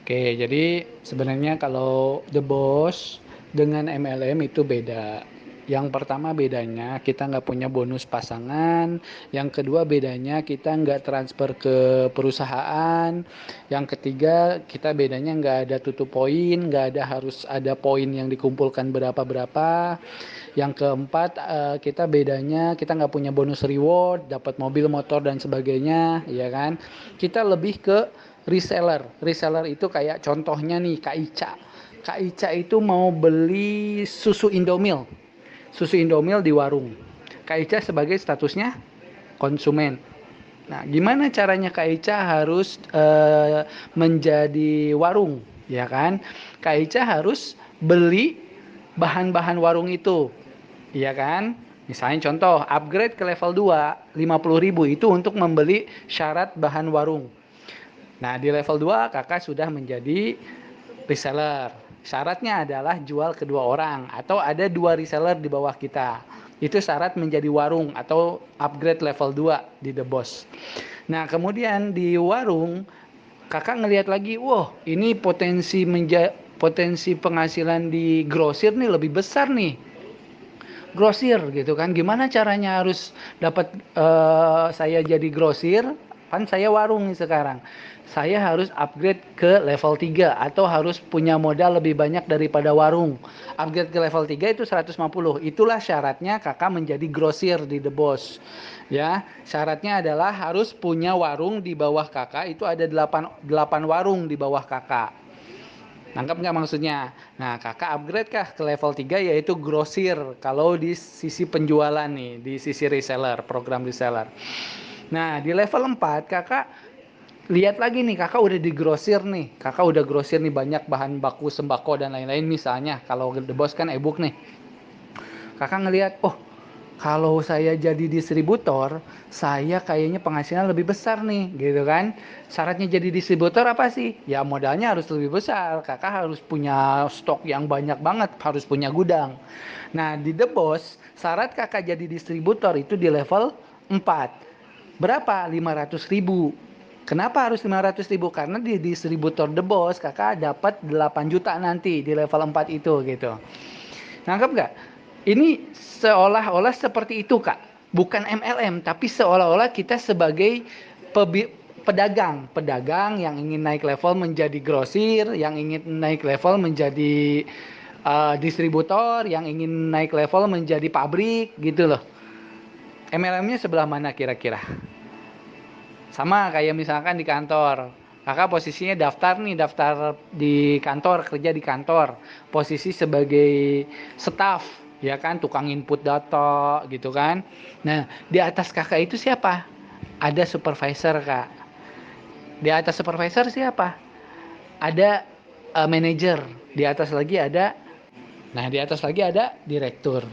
Oke, jadi sebenarnya kalau The Boss dengan MLM itu beda. Yang pertama bedanya kita nggak punya bonus pasangan. Yang kedua bedanya kita nggak transfer ke perusahaan. Yang ketiga kita bedanya nggak ada tutup poin, nggak ada harus ada poin yang dikumpulkan berapa-berapa. Yang keempat kita bedanya kita nggak punya bonus reward, dapat mobil, motor dan sebagainya, ya kan? Kita lebih ke reseller. Reseller itu kayak contohnya nih Kak Ica. Kak Ica itu mau beli susu Indomil. Susu Indomil di warung. Kak Ica sebagai statusnya konsumen. Nah, gimana caranya Kak Ica harus menjadi warung, ya kan? Kak Ica harus beli bahan-bahan warung itu, ya kan? Misalnya contoh, upgrade ke level 2, 50.000 itu untuk membeli syarat bahan warung. Nah, di level 2 kakak sudah menjadi reseller. Syaratnya adalah jual kedua orang atau ada dua reseller di bawah kita. Itu syarat menjadi warung atau upgrade level 2 di The Boss. Nah, kemudian di warung kakak ngelihat lagi, wah, ini potensi penghasilan di grosir nih lebih besar nih. Grosir gitu kan, gimana caranya harus dapat saya jadi grosir, kan saya warung nih sekarang, saya harus upgrade ke level 3 atau harus punya modal lebih banyak daripada warung. Upgrade ke level 3 itu 150, itulah syaratnya kakak menjadi grosir di The Boss, ya. Syaratnya adalah harus punya warung di bawah kakak, itu ada 8 warung di bawah kakak. Nangkep nggak maksudnya? Nah, kakak upgrade kah ke level 3 yaitu grosir kalau di sisi penjualan nih, di sisi reseller, program reseller. Nah, di level 4 kakak lihat lagi nih, kakak udah di grosir nih. Kakak udah grosir nih banyak bahan baku sembako dan lain-lain misalnya. Kalau The Boss kan e-book nih. Kakak ngelihat, oh, kalau saya jadi distributor, saya kayaknya penghasilan lebih besar nih, gitu kan. Syaratnya jadi distributor apa sih? Ya modalnya harus lebih besar. Kakak harus punya stok yang banyak banget, harus punya gudang. Nah, di The Boss, syarat kakak jadi distributor itu di level 4. Berapa? 500.000. Kenapa harus 500.000? Karena di distributor The Boss, kakak dapat 8 juta nanti di level 4 itu, gitu. Nangkep nggak? Ini seolah-olah seperti itu, Kak. Bukan MLM, tapi seolah-olah kita sebagai pedagang. Pedagang yang ingin naik level menjadi grosir, yang ingin naik level menjadi distributor, yang ingin naik level menjadi pabrik, gitu loh. MLM-nya sebelah mana kira-kira? Sama kayak misalkan di kantor. Kakak posisinya daftar nih, daftar di kantor, kerja di kantor. Posisi sebagai staff, ya kan, tukang input data gitu kan. Nah, di atas kakak itu siapa? Ada supervisor, Kak. Di atas supervisor siapa? Ada manager. Di atas lagi ada, nah di atas lagi ada direktur.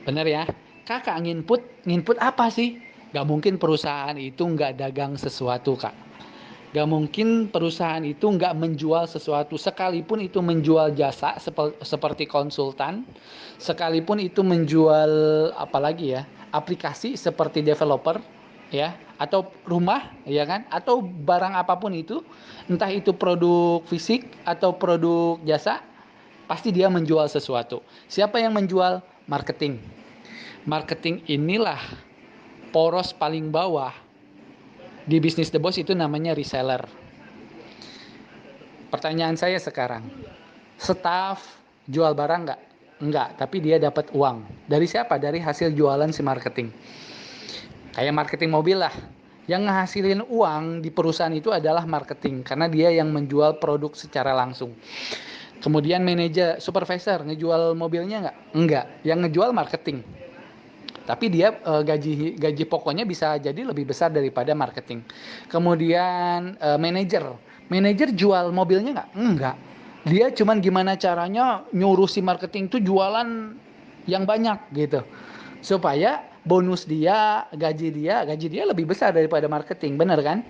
Bener ya? Kakak nginput apa sih? Gak mungkin perusahaan itu nggak dagang sesuatu, Kak. Gak mungkin perusahaan itu nggak menjual sesuatu, sekalipun itu menjual jasa seperti konsultan, sekalipun itu menjual apalagi ya, aplikasi seperti developer, ya, atau rumah, ya kan, atau barang apapun itu, entah itu produk fisik atau produk jasa, pasti dia menjual sesuatu. Siapa yang menjual? Marketing. Marketing inilah poros paling bawah di bisnis The Boss, itu namanya reseller. Pertanyaan saya sekarang, staff jual barang nggak? Nggak, tapi dia dapat uang. Dari siapa? Dari hasil jualan si marketing. Kayak marketing mobil lah. Yang ngehasilin uang di perusahaan itu adalah marketing, karena dia yang menjual produk secara langsung. Kemudian manajer, supervisor, ngejual mobilnya nggak? Nggak. Yang ngejual marketing. Tapi dia gaji pokoknya bisa jadi lebih besar daripada marketing. Kemudian manajer jual mobilnya nggak? Enggak. Dia cuman gimana caranya nyuruh si marketing tuh jualan yang banyak gitu, supaya bonus dia, gaji dia lebih besar daripada marketing, bener kan?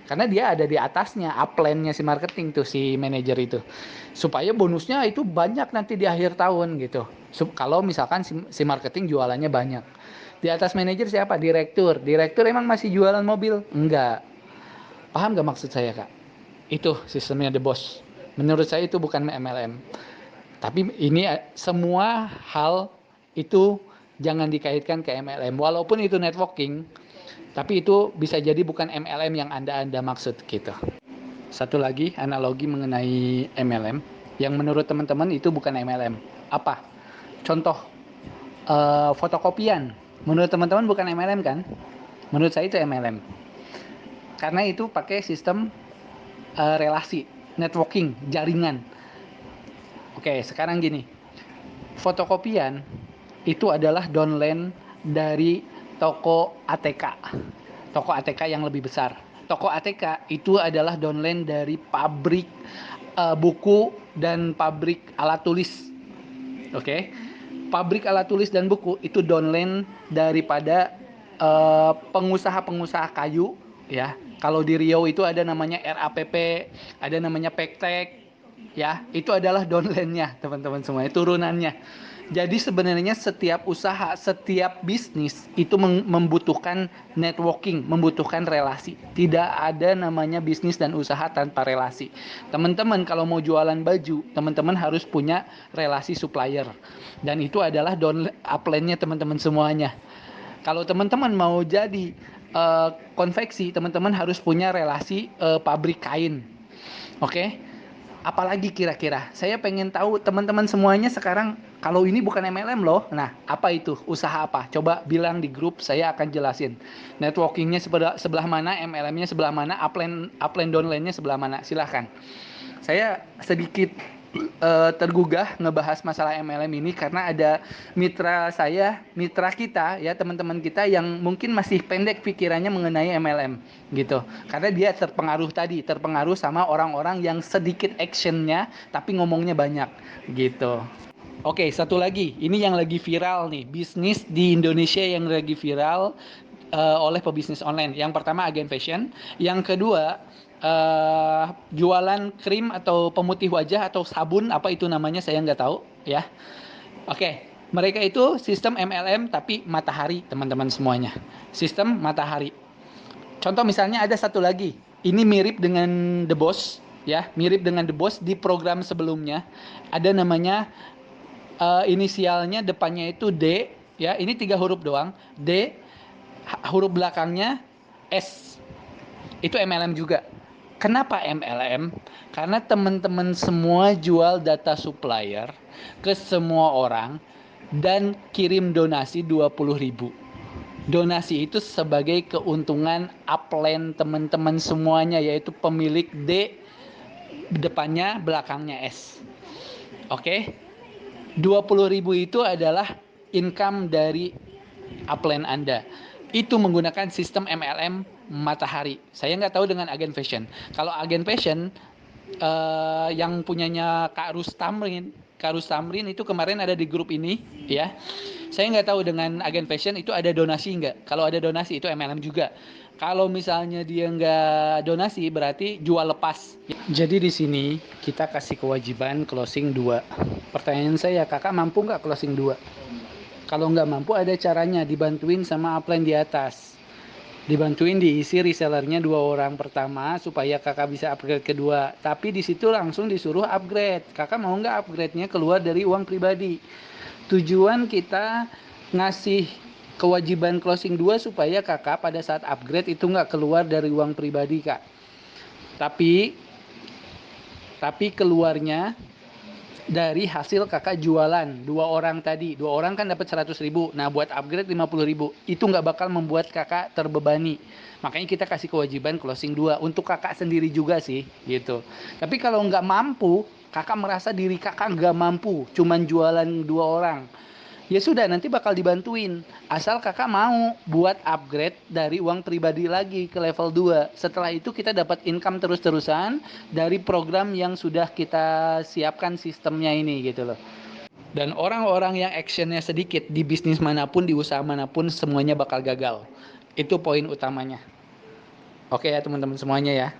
Karena dia ada di atasnya, upline-nya si marketing tuh, si manajer itu, supaya bonusnya itu banyak nanti di akhir tahun gitu. Kalau misalkan si marketing jualannya banyak. Di atas manajer siapa? Direktur. Direktur emang masih jualan mobil? Enggak. Paham gak maksud saya, Kak? Itu sistemnya The Boss. Menurut saya itu bukan MLM. Tapi ini semua hal itu jangan dikaitkan ke MLM. Walaupun itu networking, tapi itu bisa jadi bukan MLM yang Anda maksud gitu. Satu lagi analogi mengenai MLM yang menurut teman-teman itu bukan MLM. Apa? Contoh fotokopian. Menurut teman-teman bukan MLM kan? Menurut saya itu MLM. Karena itu pakai sistem relasi, networking, jaringan. Oke, sekarang gini. Fotokopian itu adalah downline dari toko ATK. Toko ATK yang lebih besar. Toko ATK itu adalah downline dari pabrik buku dan pabrik alat tulis. Oke. Pabrik alat tulis dan buku itu downline daripada pengusaha-pengusaha kayu ya. Kalau di Riau itu ada namanya RAPP, ada namanya Pektek, ya itu adalah downline-nya teman-teman semuanya, turunannya. Jadi sebenarnya setiap usaha, setiap bisnis itu membutuhkan networking, membutuhkan relasi. Tidak ada namanya bisnis dan usaha tanpa relasi. Teman-teman kalau mau jualan baju, teman-teman harus punya relasi supplier. Dan itu adalah upline-nya teman-teman semuanya. Kalau teman-teman mau jadi konveksi, teman-teman harus punya relasi pabrik kain. Oke? Apalagi kira-kira? Saya pengen tahu teman-teman semuanya sekarang, kalau ini bukan MLM loh. Nah, apa itu? Usaha apa? Coba bilang di grup, saya akan jelasin. Networkingnya sebelah mana, MLM-nya sebelah mana, upline downline-nya sebelah mana. Silahkan. Saya sedikit tergugah ngebahas masalah MLM ini karena ada mitra saya, mitra kita ya, teman-teman kita yang mungkin masih pendek pikirannya mengenai MLM gitu. Karena dia terpengaruh sama orang-orang yang sedikit actionnya tapi ngomongnya banyak gitu. Oke, satu lagi, ini yang lagi viral nih, bisnis di Indonesia yang lagi viral oleh pebisnis online. Yang pertama agen fashion, yang kedua jualan krim atau pemutih wajah atau sabun, apa itu namanya saya nggak tahu ya. Oke, mereka itu sistem MLM tapi matahari teman-teman semuanya. Sistem matahari. Contoh misalnya ada satu lagi, ini mirip dengan The Boss ya, mirip dengan The Boss di program sebelumnya. Ada namanya inisialnya depannya itu D ya, ini 3 huruf doang, D, huruf belakangnya S. Itu MLM juga. Kenapa MLM? Karena teman-teman semua jual data supplier ke semua orang dan kirim donasi 20.000. Donasi itu sebagai keuntungan upline teman-teman semuanya, yaitu pemilik D, depannya belakangnya S. Oke? 20.000 itu adalah income dari upline Anda. Itu menggunakan sistem MLM matahari. Saya nggak tahu dengan agen fashion. Kalau agen fashion yang punyanya Kak Rustamrin itu kemarin ada di grup ini ya. Saya nggak tahu dengan agen fashion itu ada donasi nggak. Kalau ada donasi itu MLM juga. Kalau misalnya dia nggak donasi berarti jual lepas. Jadi di sini kita kasih kewajiban closing 2. Pertanyaan saya, kakak mampu nggak closing 2? Kalau nggak mampu ada caranya, dibantuin sama upline di atas. Dibantuin diisi resellernya 2 orang pertama supaya kakak bisa upgrade kedua. Tapi di situ langsung disuruh upgrade. Kakak mau nggak upgrade-nya keluar dari uang pribadi? Tujuan kita ngasih kewajiban closing 2 supaya kakak pada saat upgrade itu nggak keluar dari uang pribadi kak. Tapi keluarnya dari hasil kakak jualan 2 orang tadi. 2 orang kan dapat 100.000. Nah buat upgrade 50.000. Itu nggak bakal membuat kakak terbebani. Makanya kita kasih kewajiban closing 2 untuk kakak sendiri juga sih gitu. Tapi kalau nggak mampu, kakak merasa diri kakak nggak mampu, cuman jualan 2 orang, ya sudah nanti bakal dibantuin. Asal kakak mau buat upgrade dari uang pribadi lagi ke level 2. Setelah itu kita dapat income terus-terusan dari program yang sudah kita siapkan sistemnya ini gitu loh. Dan orang-orang yang actionnya sedikit di bisnis manapun, di usaha manapun, semuanya bakal gagal. Itu poin utamanya. Oke ya teman-teman semuanya ya.